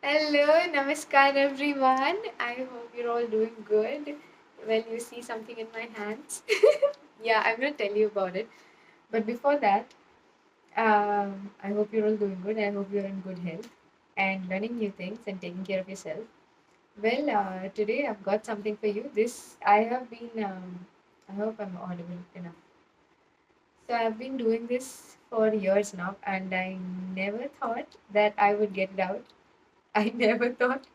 Hello, namaskar everyone. I hope you're all doing good. Well, you see something in my hands. Yeah, I'm gonna tell you about it. But before that, I hope you're all doing good. I hope you're in good health and learning new things and taking care of yourself. Well, today I've got something for you. This I have been. I hope I'm audible enough. So I've been doing this for years now, and I never thought that I would get it out. I never thought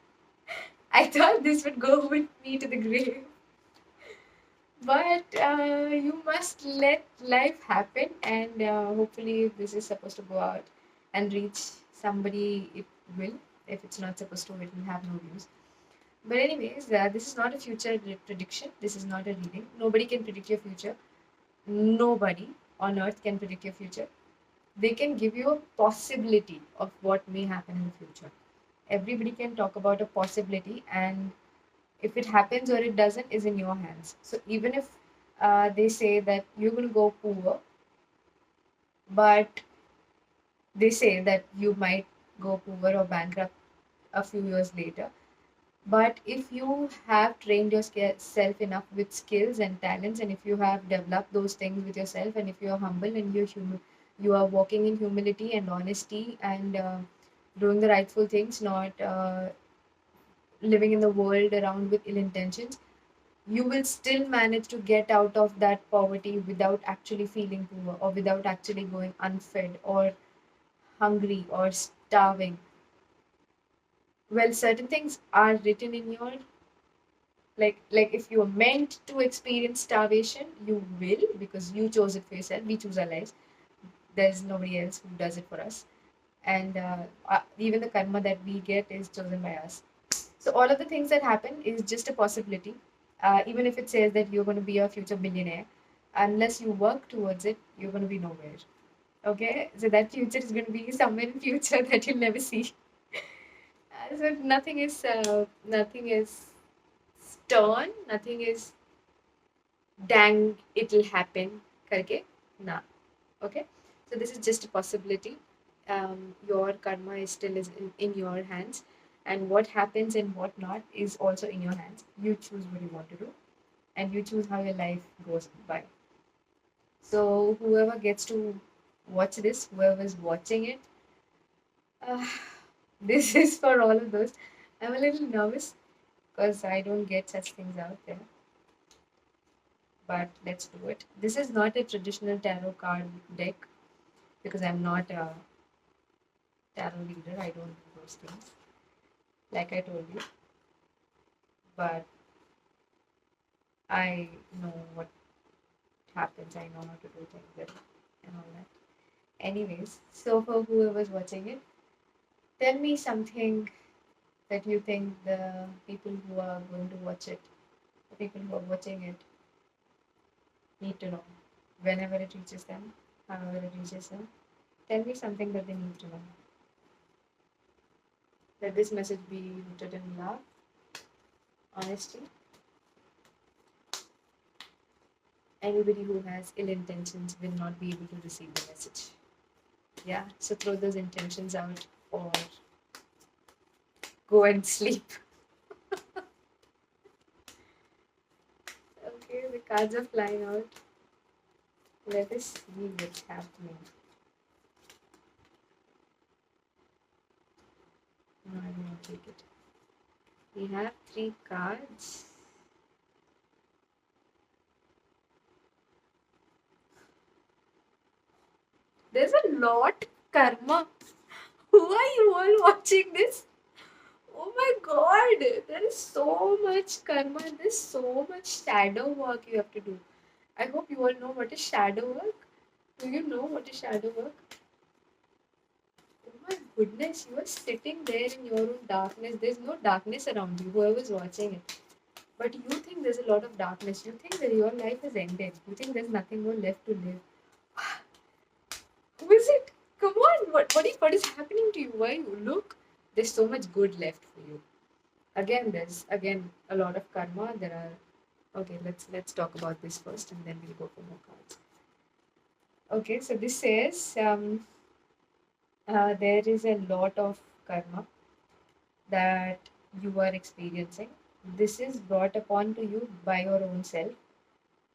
I thought this would go with me to the grave. But you must let life happen, and hopefully, if this is supposed to go out and reach somebody, it will. If it's not supposed to, it will have no use. But, anyways, this is not a future prediction. This is not a reading. Nobody can predict your future. Nobody on earth can predict your future. They can give you a possibility of what may happen in the future. Everybody can talk about a possibility, and if it happens or it doesn't is in your hands. So even if they say that you're going to go poor, but they say that you might go poor or bankrupt a few years later. But if you have trained yourself enough with skills and talents, and if you have developed those things with yourself, and if you're humble and you are walking in humility and honesty and doing the rightful things, not living in the world around with ill intentions, you will still manage to get out of that poverty without actually feeling poor or without actually going unfed or hungry or starving. Well, certain things are written in your, like if you're meant to experience starvation, you will, because you chose it for yourself. We choose our lives. There's nobody else who does it for us. And even the karma that we get is chosen by us. So all of the things that happen is just a possibility. Even if it says that you're going to be a future billionaire, unless you work towards it, you're going to be nowhere. Okay, so that future is going to be somewhere in future that you'll never see. So nothing is stern, nothing is dang it'll happen. Karke, nah. Okay, so this is just a possibility. Your karma is still in your hands, and what happens and what not is also in your hands. You choose what you want to do, and you choose how your life goes by. So whoever gets to watch this, whoever's watching it, uh, this is for all of those. I'm a little nervous because I don't get such things out there, but let's do it. This is not a traditional tarot card deck because I'm not a tarot reader. I don't do those things, like I told you. But I know what happens. I know how to do things and all that. Anyways, so for whoever's watching it, tell me something that you think the people who are going to watch it, the people who are watching it, need to know. Whenever it reaches them, however it reaches them, tell me something that they need to know. Let this message be rooted in love, honesty. Anybody who has ill intentions will not be able to receive the message. Yeah, so throw those intentions out or go and sleep. Okay, the cards are flying out. Let us see what's happening. No, I will not take it. We have three cards. There's a lot karma. Who are you all watching this? Oh my god, there is so much karma and there's so much shadow work you have to do. I hope you all know what is shadow work. Do you know what is shadow work? Oh my goodness, you are sitting there in your own darkness. There's no darkness around you, whoever's watching it. But you think there's a lot of darkness. You think that your life is ended. You think there's nothing more left to live. Who is it? Come on, what is happening to you? Why you look? There's so much good left for you. Again, there's again a lot of karma. There are okay, let's talk about this first and then we'll go for more cards. Okay, so this says there is a lot of karma. that you are experiencing. This is brought upon to you by your own self.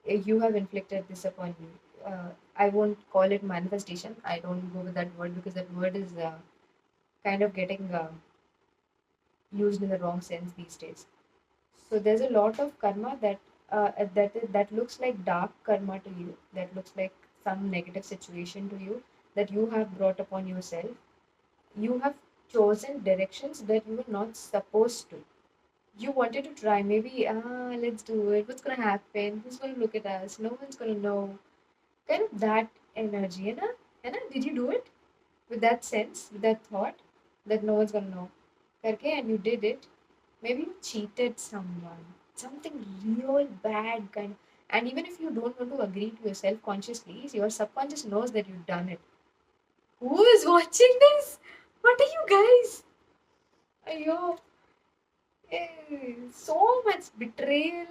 You have inflicted this upon you. I won't call it manifestation. I don't go with that word because that word is kind of getting used in the wrong sense these days. So there's a lot of karma that looks like dark karma to you, that looks like some negative situation to you that you have brought upon yourself. You have chosen directions that you were not supposed to. You wanted to try, maybe let's do it. What's gonna happen? Who's gonna look at us? No one's gonna know. Kind of that energy, you know? Did you do it with that sense, with that thought that no one's gonna know? Okay, and you did it. Maybe you cheated someone, something real bad kind. And even if you don't want to agree to yourself consciously, your subconscious knows that you've done it. Who is watching this? What are you guys? Ayo, so much betrayal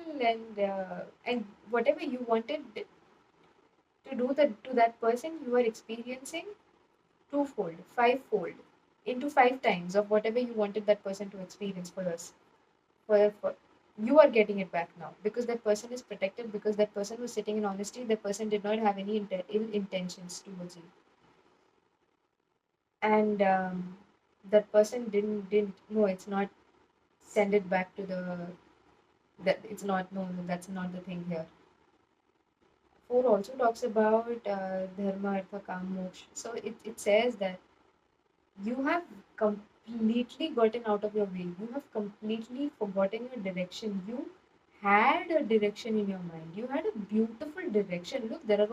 and whatever you wanted to do that to that person, you are experiencing twofold, fivefold, into five times of whatever you wanted that person to experience for us. For you are getting it back now because that person is protected, because that person was sitting in honesty, that person did not have any ill intentions towards you, and that person didn't no, it's not, send it back to the, that it's not, no, no, that's not the thing here. Four also talks about dharma artha kam moksha. So it says that you have completely gotten out of your way. You have completely forgotten your direction. You had a direction in your mind. You had a beautiful direction. Look, there are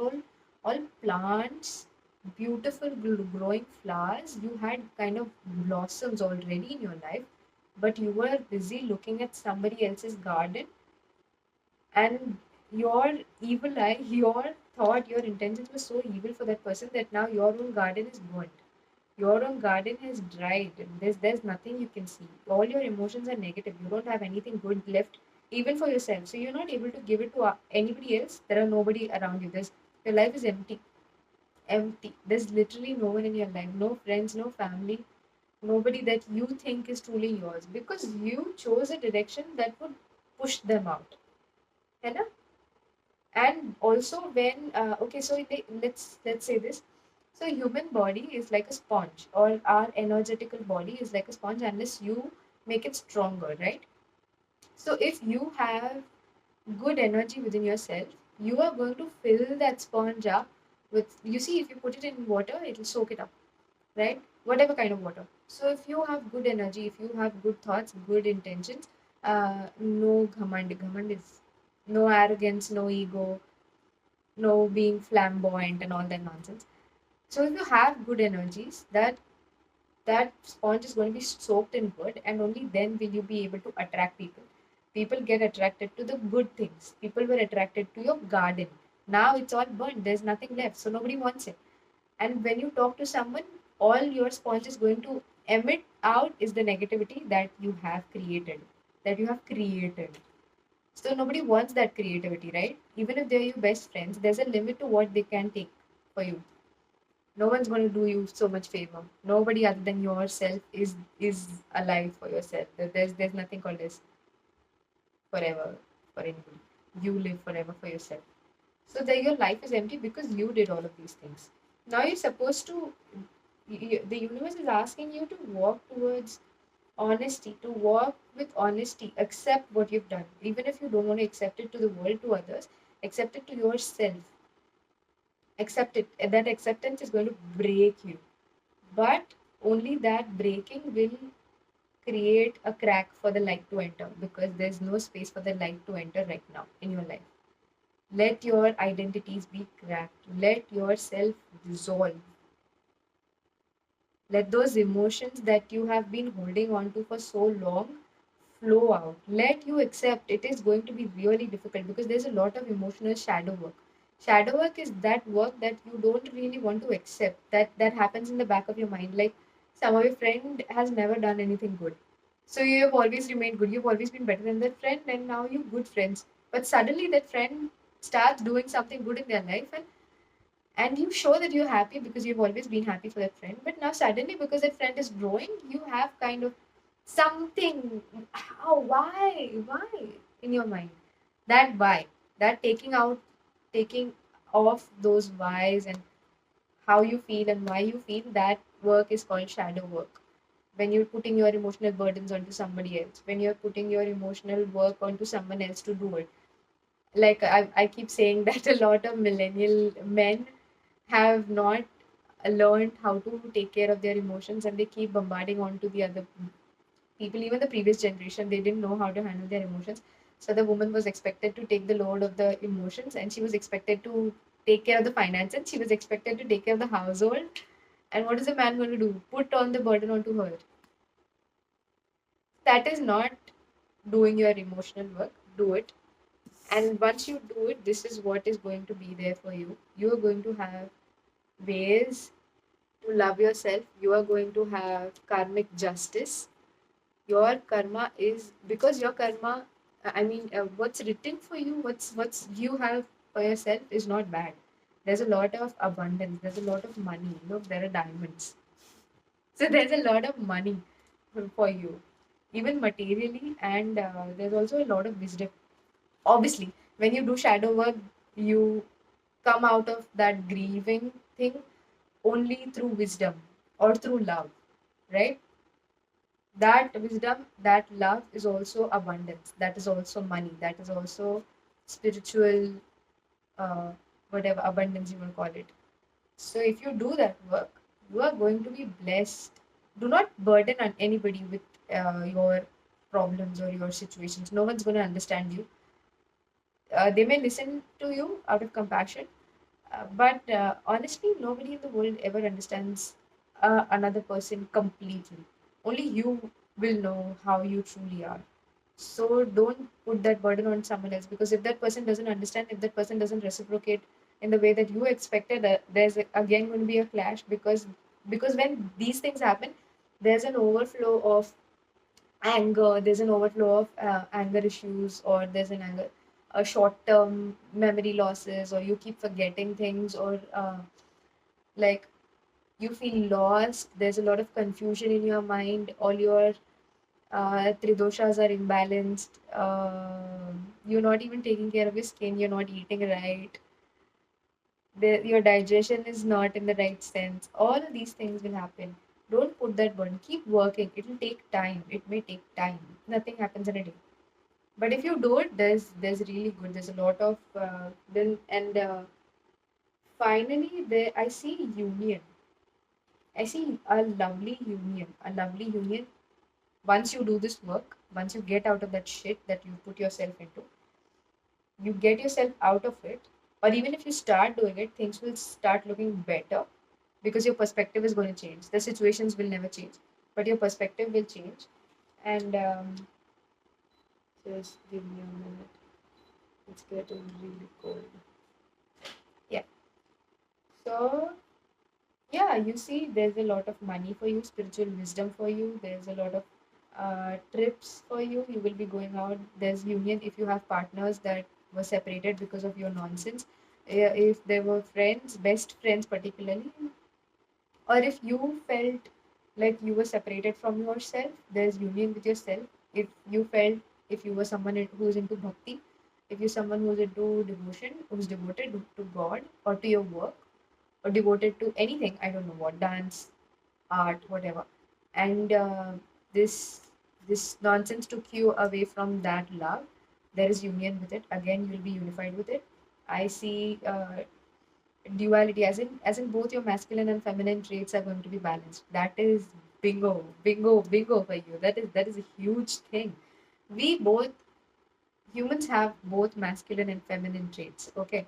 all plants, beautiful growing flowers. You had kind of blossoms already in your life, but you were busy looking at somebody else's garden, and your evil eye, your thought, your intentions were so evil for that person that now your own garden is burnt, your own garden has dried. There's nothing you can see. All your emotions are negative. You don't have anything good left, even for yourself. So you're not able to give it to anybody else. There are nobody around you. Your life is empty, empty. There's literally no one in your life. No friends, no family, nobody that you think is truly yours because you chose a direction that would push them out. You know? And also when okay, so let's say this. So human body is like a sponge, or our energetical body is like a sponge unless you make it stronger, right? So if you have good energy within yourself, you are going to fill that sponge up with, you see, if you put it in water, it will soak it up, right? Whatever kind of water. So if you have good energy, if you have good thoughts, good intentions, no ghamand is no arrogance, no ego, no being flamboyant and all that nonsense. So if you have good energies, that sponge is going to be soaked in good, and only then will you be able to attract people. People get attracted to the good things. People were attracted to your garden. Now it's all burnt. There's nothing left, so nobody wants it. And when you talk to someone, all your sponge is going to emit out is the negativity that you have created. That you have created. So nobody wants that creativity, right? Even if they're your best friends, there's a limit to what they can take for you. No one's going to do you so much favor. Nobody other than yourself is alive for yourself. There's nothing called as forever for anybody. You live forever for yourself. So there your life is empty because you did all of these things. Now you're supposed to. The universe is asking you to walk towards honesty, to walk with honesty, accept what you've done, even if you don't want to accept it to the world, to others, accept it to yourself. Accept it. And that acceptance is going to break you, but only that breaking will create a crack for the light to enter, because there's no space for the light to enter right now in your life. Let your identities be cracked, let yourself dissolve, let those emotions that you have been holding on to for so long flow out. Let you accept. It is going to be really difficult because there's a lot of emotional shadow work. Shadow work is that work that you don't really want to accept. That happens in the back of your mind. Like some of your friend has never done anything good. So you have always remained good. You've always been better than that friend, and now you're good friends. But suddenly that friend starts doing something good in their life, and you show that you're happy because you've always been happy for that friend. But now suddenly, because that friend is growing, you have kind of something. How? Why in your mind? That why, that taking off those whys and how you feel and why you feel, that work is called shadow work. When you're putting your emotional burdens onto somebody else, when you're putting your emotional work onto someone else to do it. Like I keep saying that a lot of millennial men have not learned how to take care of their emotions, and they keep bombarding onto the other people. Even the previous generation, they didn't know how to handle their emotions. So the woman was expected to take the load of the emotions, and she was expected to take care of the finances, she was expected to take care of the household. And what is a man going to do? Put on the burden onto her. That is not doing your emotional work. Do it. And once you do it, this is what is going to be there for you. You are going to have ways to love yourself. You are going to have karmic justice. Your karma is, because your karma, I mean, what's written for you, what's you have for yourself is not bad. There's a lot of abundance. There's a lot of money. Look, there are diamonds. So there's a lot of money for you, even materially, and there's also a lot of wisdom. Obviously, when you do shadow work, you come out of that grieving thing only through wisdom or through love, right? That wisdom, that love is also abundance. That is also money. That is also spiritual, uh, whatever abundance you will call it. So if you do that work, you are going to be blessed. Do not burden on anybody with your problems or your situations. No one's going to understand you. They may listen to you out of compassion, but honestly, nobody in the world ever understands another person completely. Only you will know how you truly are. So don't put that burden on someone else, because if that person doesn't understand, if that person doesn't reciprocate in the way that you expected, there's again going to be a clash, because when these things happen, there's an overflow of anger, there's an overflow of anger issues, or there's an anger, a short term memory losses, or you keep forgetting things, or like you feel lost, there's a lot of confusion in your mind, all your tridoshas are imbalanced, you're not even taking care of your skin, you're not eating right, your digestion is not in the right sense. All of these things will happen. Don't put that burden. Keep working. It will take time. It may take time. Nothing happens in a day. But if you do it, there's really good. There's a lot of then and finally there I see union. I see a lovely union. A lovely union. Once you do this work, once you get out of that shit that you put yourself into, you get yourself out of it, or even if you start doing it, things will start looking better, because your perspective is going to change. The situations will never change, but your perspective will change. And just give me a minute. It's getting really cold. Yeah. So yeah, you see, there's a lot of money for you, spiritual wisdom for you. There's a lot of trips for you. You will be going out. There's union if you have partners that were separated because of your nonsense. If there were friends, best friends particularly, or if you felt like you were separated from yourself, there's union with yourself. If you felt, if you were someone who's into bhakti, if you're someone who's into devotion, who's devoted to God or to your work, or devoted to anything, I don't know what, dance, art, whatever, and this this nonsense took you away from that love, there is union with it. Again, you'll be unified with it. I see duality, as in both your masculine and feminine traits are going to be balanced. That is bingo, bingo, bingo for you. That is a huge thing. We both, humans, have both masculine and feminine traits, okay?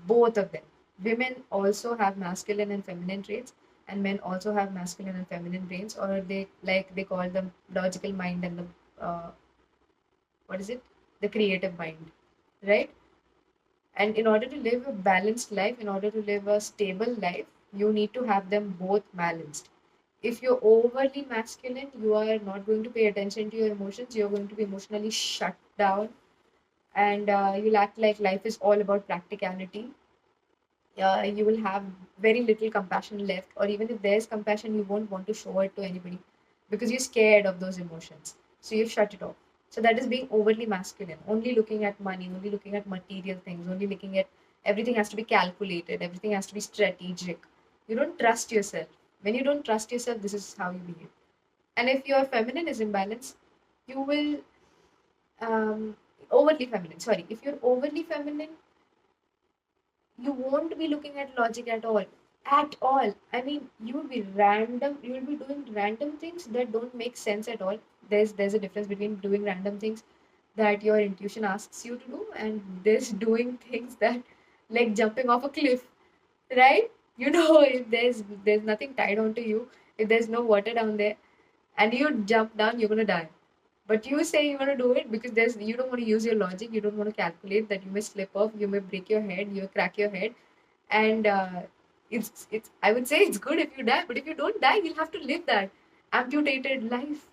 Both of them. Women also have masculine and feminine traits, and men also have masculine and feminine traits, or they call them logical mind and the what is it, the creative mind, right? And in order to live a balanced life, in order to live a stable life, you need to have them both balanced. If you're overly masculine, you are not going to pay attention to your emotions. You're going to be emotionally shut down, and you'll act like life is all about practicality. You will have very little compassion left, or even if there's compassion, you won't want to show it to anybody. because you're scared of those emotions. So you've shut it off. So that is being overly masculine, only looking at money, only looking at material things, only looking at everything has to be calculated, everything has to be strategic. You don't trust yourself. When you don't trust yourself, this is how you behave. And if your feminine is imbalanced, you will overly feminine. Sorry, if you're overly feminine, you won't be looking at logic at all. At all. I mean, you will be random. You will be doing random things that don't make sense at all. There's a difference between doing random things that your intuition asks you to do and this doing things that like jumping off a cliff, right? You know, if there's nothing tied onto you, if there's no water down there, and you jump down, you're gonna die. But you say you want to do it because there's you don't want to use your logic, you don't want to calculate that you may slip off, you may break your head, you may crack your head, and it's I would say it's good if you die, but if you don't die, you'll have to live that amputated life,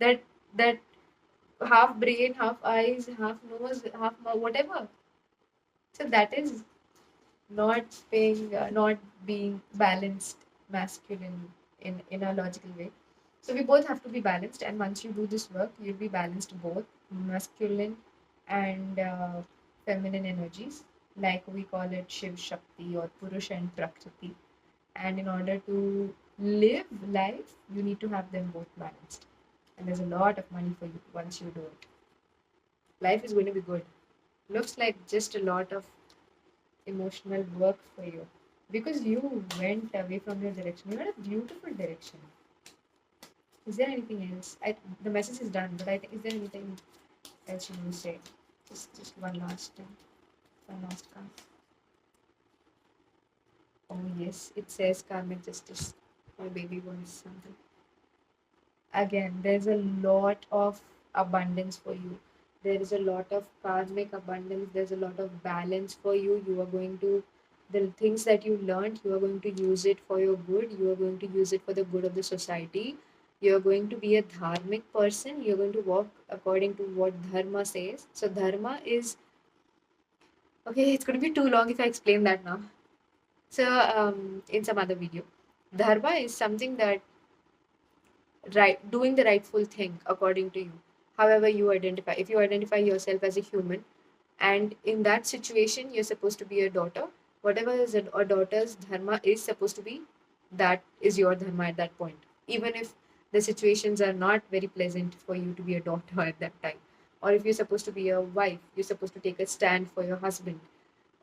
that that half brain, half eyes, half nose, half mouth, whatever. So that is not being balanced masculine in a logical way. So we both have to be balanced, and once you do this work, you'll be balanced both masculine and feminine energies, like we call it Shiv Shakti or Purush and Prakriti. And in order to live life, you need to have them both balanced. And there's a lot of money for you once you do it. Life is going to be good. Looks like just a lot of emotional work for you because you went away from your direction. You had a beautiful direction. Is there anything else? The message is done, but I think is there anything else you want to say? Just one last card. Oh yes, it says karmic justice. My baby wants something. Again, there's a lot of abundance for you. There is a lot of karmic abundance. There's a lot of balance for you. You are going to, the things that you learned, you are going to use it for your good. You are going to use it for the good of the society. You are going to be a dharmic person. You're going to walk according to what dharma says. So, dharma is okay, it's going to be too long if I explain that now. So, in some other video, dharma is something that doing the rightful thing according to you, however you identify. If you identify yourself as a human, and in that situation you're supposed to be a daughter, whatever is a daughter's dharma is supposed to be, that is your dharma at that point, even if the situations are not very pleasant for you to be a daughter at that time. Or if you're supposed to be a wife, you're supposed to take a stand for your husband,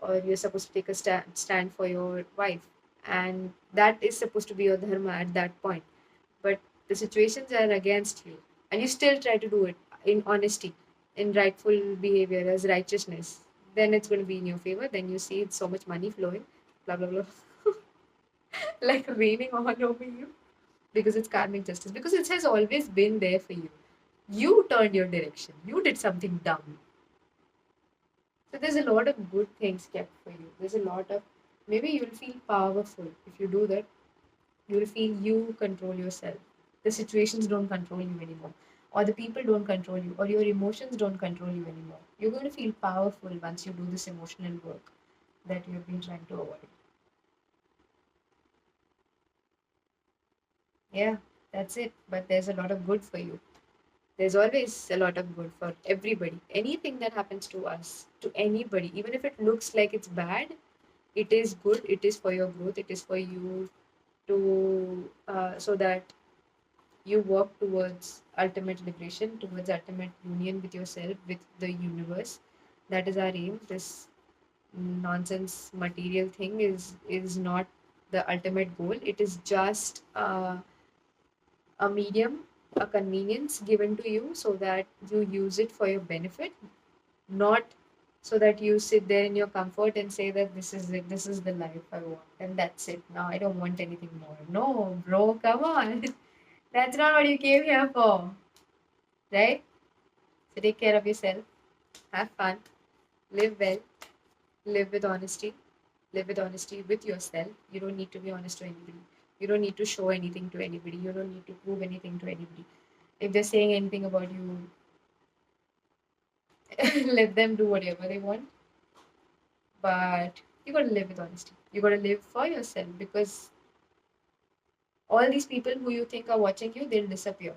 or you're supposed to take a stand for your wife, and that is supposed to be your dharma at that point. But the situations are against you, and you still try to do it in honesty, in rightful behavior as righteousness, then it's going to be in your favor. Then you see it's so much money flowing, blah blah blah, like raining all over you, because it's karmic justice, because it has always been there for you. You turned your direction, you did something dumb. So there's a lot of good things kept for you. There's a lot of, maybe you'll feel powerful if you do that. You'll feel you control yourself. The situations don't control you anymore, or the people don't control you, or your emotions don't control you anymore. You're going to feel powerful once you do this emotional work that you've been trying to avoid. Yeah, that's it. But there's a lot of good for you. There's always a lot of good for everybody. Anything that happens to us, to anybody, even if it looks like it's bad, it is good. It is for your growth. It is for you to, so that you work towards ultimate liberation, towards ultimate union with yourself, with the universe. That is our aim. This nonsense material thing is not the ultimate goal. It is just a medium, a convenience given to you so that you use it for your benefit, not so that you sit there in your comfort and say that this is it, this is the life I want, and that's it. Now I don't want anything more. No, bro, come on. That's not what you came here for, right? So take care of yourself, have fun, live well, live with honesty, live with honesty with yourself. You don't need to be honest to anybody. You don't need to show anything to anybody. You don't need to prove anything to anybody. If they're saying anything about you, let them do whatever they want. But you gotta live with honesty. You gotta live for yourself, because All these people who you think are watching you, they'll disappear.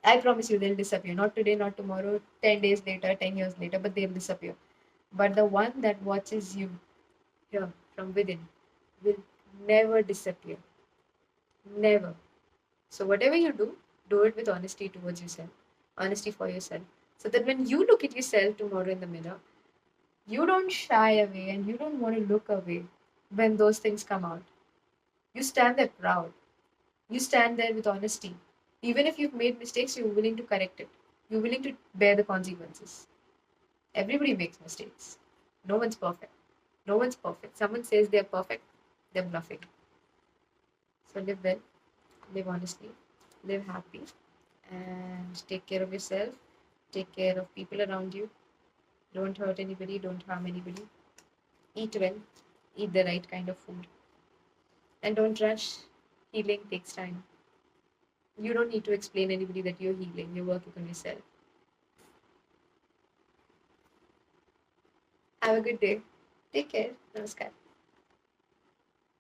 I promise you, they'll disappear. Not today, not tomorrow, 10 days later, 10 years later, but they'll disappear. But the one that watches you here from within will never disappear. Never. So, whatever you do it with honesty towards yourself, honesty for yourself. So that when you look at yourself tomorrow in the mirror, you don't shy away and you don't want to look away when those things come out. You stand there proud. You stand there with honesty. Even if you've made mistakes, you're willing to correct it. You're willing to bear the consequences. Everybody makes mistakes. No one's perfect. No one's perfect. Someone says they're perfect, they're bluffing. So live well, live honestly, live happy, and take care of yourself. Take care of people around you. Don't hurt anybody, don't harm anybody. Eat well, eat the right kind of food. And don't rush. Healing takes time. You don't need to explain anybody that you're healing, you're working on yourself. Have a good day. Take care. Namaskar.